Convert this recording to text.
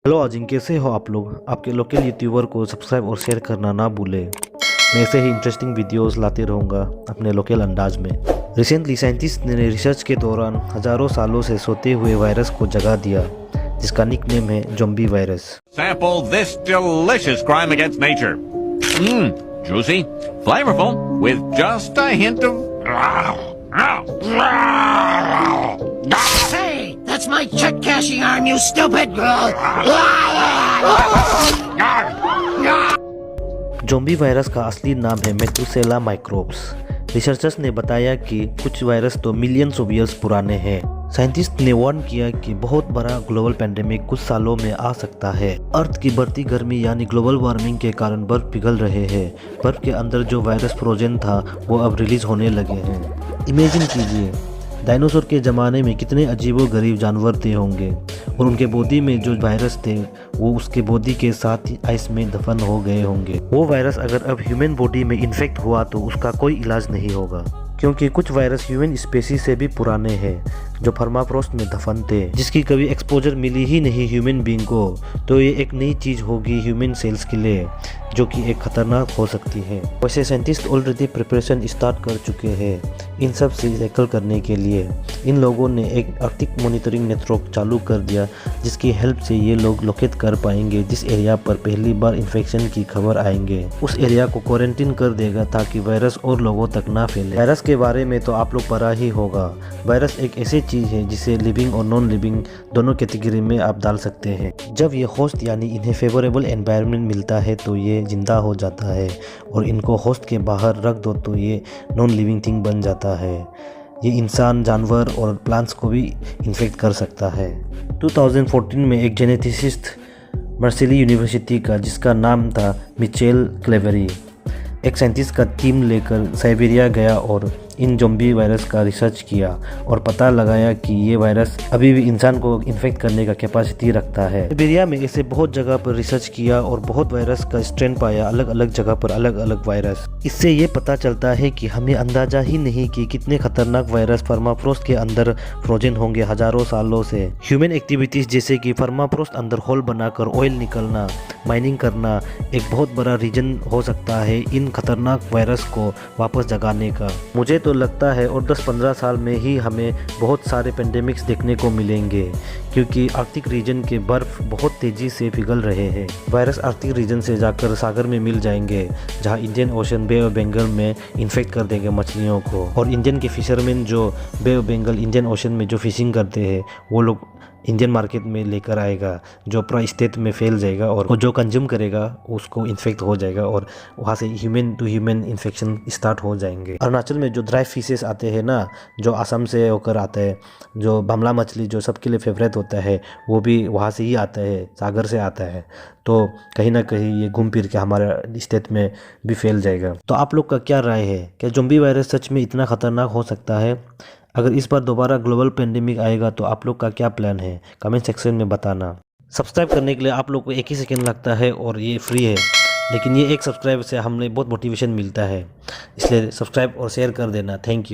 Hello Ajinkya, कैसे हो आप लोग। आपके लोकल यूट्यूबर को सब्सक्राइब और शेयर करना ना भूलें। मैं ऐसे ही इंटरेस्टिंग वीडियोस लाते रहूँगा अपने लोकल अंदाज में। रिसेंटली साइंटिस्ट ने रिसर्च के दौरान हजारों सालों से सोते हुए वायरस को जगा दिया, जिसका निकनेम है zombie virus. Sample this delicious crime against nature. Mmm, juicy, flavorful, with just a hint of... Hey, that's my check cashing arm, you stupid! Zombie virus का असली नाम है मेथुसेला माइक्रोब्स। रिसर्चर्स ने बताया कि कुछ वायरस तो मिलियंस ऑफ ईयर्स पुराने हैं। साइंटिस्ट ने वार्न किया कि बहुत बड़ा ग्लोबल पैंडेमिक कुछ सालों में आ सकता है। अर्थ की बढ़ती गर्मी यानी ग्लोबल वार्मिंग के कारण बर्फ पिघल रहे हैं। बर्फ के अंदर जो वायरस फ्रोजन था वो अब रिलीज होने लगे हैं। इमेजिन कीजिए, डायनासोर के ज़माने में कितने अजीबोगरीब जानवर थे होंगे, और उनके बॉडी में जो वायरस थे वो उसके बॉडी के साथ ही आइस में दफन हो गए होंगे। वो वायरस अगर अब ह्यूमन बॉडी में इन्फेक्ट हुआ तो उसका कोई इलाज नहीं होगा, क्योंकि कुछ वायरस ह्यूमन स्पेसीज से भी पुराने हैं जो परमाफ्रॉस्ट में दफन थे, जिसकी कभी एक्सपोजर मिली ही नहीं ह्यूमन बीइंग को। तो ये एक नई चीज़ होगी ह्यूमन सेल्स के लिए, जो कि एक खतरनाक हो सकती है। वैसे साइंटिस्ट ऑलरेडी प्रिपरेशन स्टार्ट कर चुके हैं इन सब से टैकल करने के लिए। इन लोगों ने एक आर्कटिक मॉनिटरिंग नेटवर्क चालू कर दिया, जिसकी हेल्प से ये लोग लोकेट कर पाएंगे जिस एरिया पर पहली बार इन्फेक्शन की खबर आएंगे। उस एरिया को क्वारंटीन कर देगा ताकि वायरस और लोगों तक ना फैले। वायरस के बारे में तो आप लोग पढ़ा ही होगा। वायरस एक ऐसी चीज़ है जिसे लिविंग और नॉन लिविंग दोनों कैटेगरी में आप डाल सकते हैं। जब ये होस्ट यानी इन्हें फेवरेबल एनवायरनमेंट मिलता है तो ये जिंदा हो जाता है, और इनको होस्ट के बाहर रख दो तो ये नॉन लिविंग थिंग बन जाता है। ये इंसान, जानवर और प्लांट्स को भी इन्फेक्ट कर सकता है। 2014 में एक जेनेटिसिस्ट मार्सेली यूनिवर्सिटी का, जिसका नाम था मिचेल क्लेवेरी, एक साइंटिस्ट का टीम लेकर साइबेरिया गया और इन ज़ॉम्बी वायरस का रिसर्च किया और पता लगाया कि ये वायरस अभी भी इंसान को इन्फेक्ट करने का कैपेसिटी रखता है। साइबेरिया में ऐसे बहुत जगह पर रिसर्च किया और बहुत वायरस का स्ट्रेन पाया, अलग अलग जगह पर अलग अलग वायरस। इससे ये पता चलता है कि हमें अंदाजा ही नहीं कि कितने खतरनाक वायरस परमाफ्रॉस्ट के अंदर फ्रोजन होंगे हजारों सालों से। ह्यूमन एक्टिविटीज जैसे कि परमाफ्रॉस्ट अंदर होल बनाकर ऑयल निकलना, माइनिंग करना एक बहुत बड़ा रीजन हो सकता है इन खतरनाक वायरस को वापस जगाने का। मुझे तो लगता है और 10-15 साल में ही हमें बहुत सारे पेंडेमिक्स देखने को मिलेंगे, क्योंकि आर्कटिक रीजन के बर्फ बहुत तेजी से पिघल रहे हैं। वायरस आर्कटिक रीजन से जाकर सागर में मिल जाएंगे, जहां Indian Ocean Bay of Bengal में इन्फेक्ट कर देंगे मछलियों को। और इंडियन के फिशरमैन जो बे ऑफ बंगाल इंडियन ओशन में जो फिशिंग करते हैं वो लोग इंडियन मार्केट में लेकर आएगा, जो पूरा स्टेट में फैल जाएगा, और जो कंज्यूम करेगा उसको इन्फेक्ट हो जाएगा, और वहाँ से human to human infection start हो जाएंगे। अरुणाचल में जो ड्राई फिशेस आते हैं ना, जो असम से होकर आते हैं, जो बमला मछली जो सबके लिए फेवरेट होता है, वो भी वहाँ से ही आता है, सागर से आता है। तो कहीं ना कहीं ये घूम फिर के हमारे स्टेट में भी फैल जाएगा। तो आप लोग का क्या राय है, क्या ज़ॉम्बी वायरस सच में इतना खतरनाक हो सकता है? अगर इस बार दोबारा ग्लोबल पेंडेमिक आएगा तो आप लोग का क्या प्लान है, कमेंट सेक्शन में बताना। सब्सक्राइब करने के लिए आप लोग को 1 ही सेकेंड लगता है और ये फ्री है, लेकिन ये एक सब्सक्राइब से हमें बहुत मोटिवेशन मिलता है, इसलिए सब्सक्राइब और शेयर कर देना। Thank you.